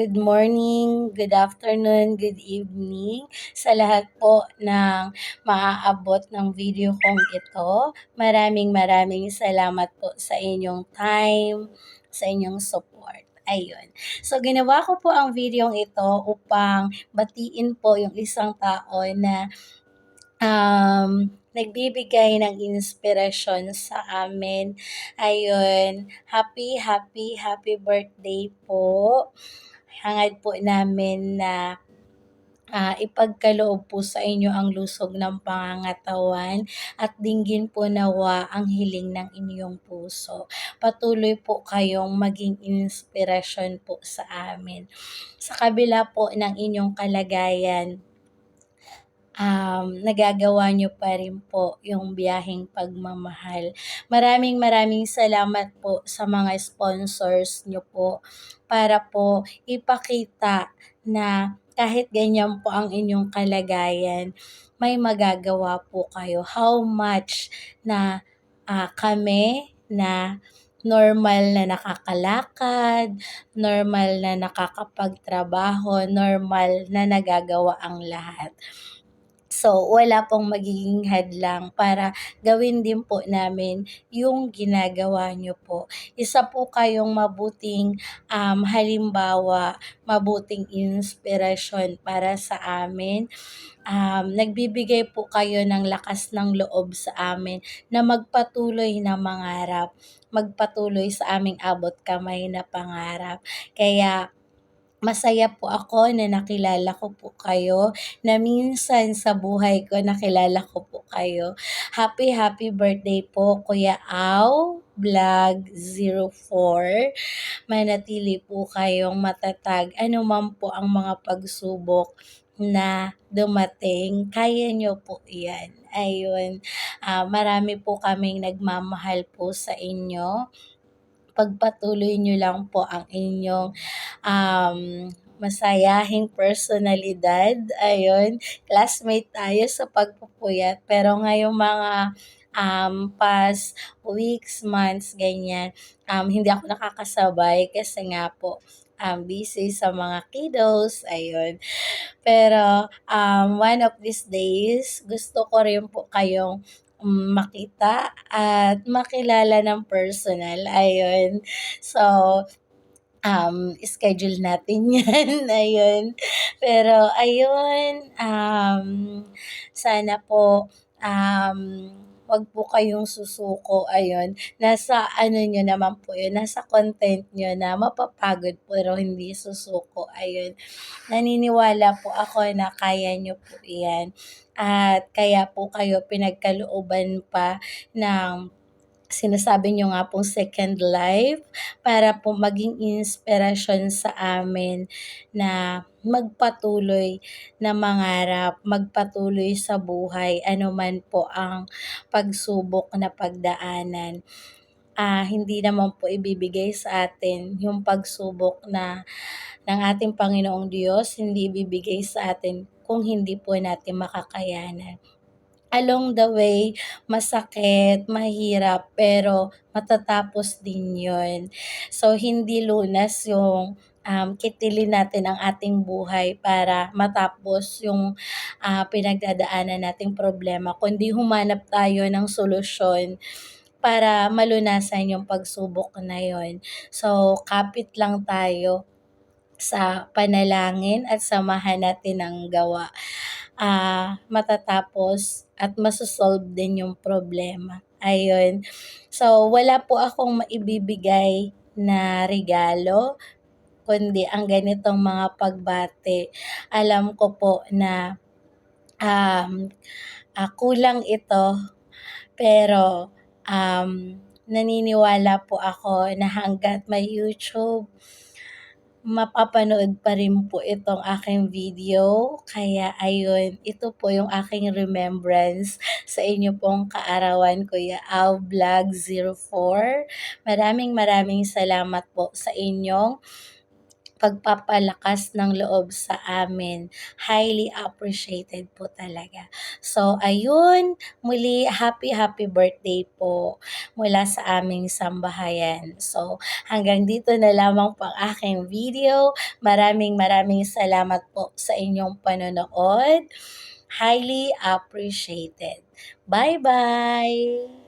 good morning, good afternoon, good evening sa lahat po ng maaabot ng video kong ito. Maraming salamat po sa inyong time, sa inyong support. Ayun. So, ginawa ko po ang video ito upang batiin po yung isang tao na nagbibigay ng inspirasyon sa amin. Ayun, happy birthday po. Hangad po namin na ipagkaloob po sa inyo ang lusog ng pangangatawan at dinggin po nawa ang hiling ng inyong puso. Patuloy po kayong maging inspirasyon po sa amin. Sa kabila po ng inyong kalagayan, nagagawa nyo pa rin po yung biyaheng pagmamahal. Maraming salamat po sa mga sponsors nyo po para po ipakita na kahit ganyan po ang inyong kalagayan, may magagawa po kayo. How much na kami na normal na nakakalakad, normal na nakakapagtrabaho, normal na nagagawa ang lahat. So, wala pong magiging hadlang para gawin din po namin yung ginagawa nyo po. Isa po kayong mabuting halimbawa, mabuting inspirasyon para sa amin. Nagbibigay po kayo ng lakas ng loob sa amin na magpatuloy na mangarap, magpatuloy sa aming abot kamay na pangarap. Kaya masaya po ako na nakilala ko po kayo, na minsan sa buhay ko nakilala ko po kayo. Happy birthday po, Kuya Au Vlog 04. Manatili po kayong matatag. Ano man po ang mga pagsubok na dumating, kaya nyo po yan. Ayun, marami po kaming nagmamahal po sa inyo. Pagpatuloy nyo lang po ang inyong masayahing personalidad. Ayun, classmate tayo sa pagpupuyat. Pero ngayong mga past weeks, months, ganyan, hindi ako nakakasabay kasi nga po, busy sa mga kiddos, ayun. Pero one of these days, gusto ko rin po kayong makita at makilala ng personal. Ayun. So, schedule natin yan. Ayun. Pero, ayun, sana po, wag po kayong susuko. Ayun. Nasa ano nyo naman po yun, nasa content nyo na mapapagod pero hindi susuko. Ayun. Naniniwala po ako na kaya nyo po yan. At kaya po kayo pinagkalooban pa ng sinasabi nyo nga pong second life para po maging inspirasyon sa amin na magpatuloy na mangarap, magpatuloy sa buhay, anuman po ang pagsubok na pagdaanan. Hindi naman po ibibigay sa atin yung pagsubok na ng ating Panginoong Diyos, hindi ibibigay sa atin kung hindi po natin makakayanan. Along the way, masakit, mahirap, pero matatapos din yun. So, hindi lunas yung kitilin natin ang ating buhay para matapos yung pinagdadaanan nating problema, kundi humanap tayo ng solusyon para malunasan yung pagsubok na yon. So, kapit lang tayo sa panalangin at samahan natin ang gawa. Matatapos at masosolve din yung problema. Ayun. So, wala po akong maibibigay na regalo, kundi ang ganitong mga pagbati. Alam ko po na kulang ito, pero naniniwala po ako na hanggat may YouTube, mapapanood pa rin po itong aking video. Kaya ayun, ito po yung aking remembrance sa inyo pong kaarawan, Kuya Au Vlog 04. Maraming salamat po sa inyong pagpapalakas ng loob sa amin. Highly appreciated po talaga. So, ayun, muli happy birthday po mula sa aming sambahayan. So, hanggang dito na lamang po ang aking video. Maraming salamat po sa inyong panonood. Highly appreciated. Bye-bye!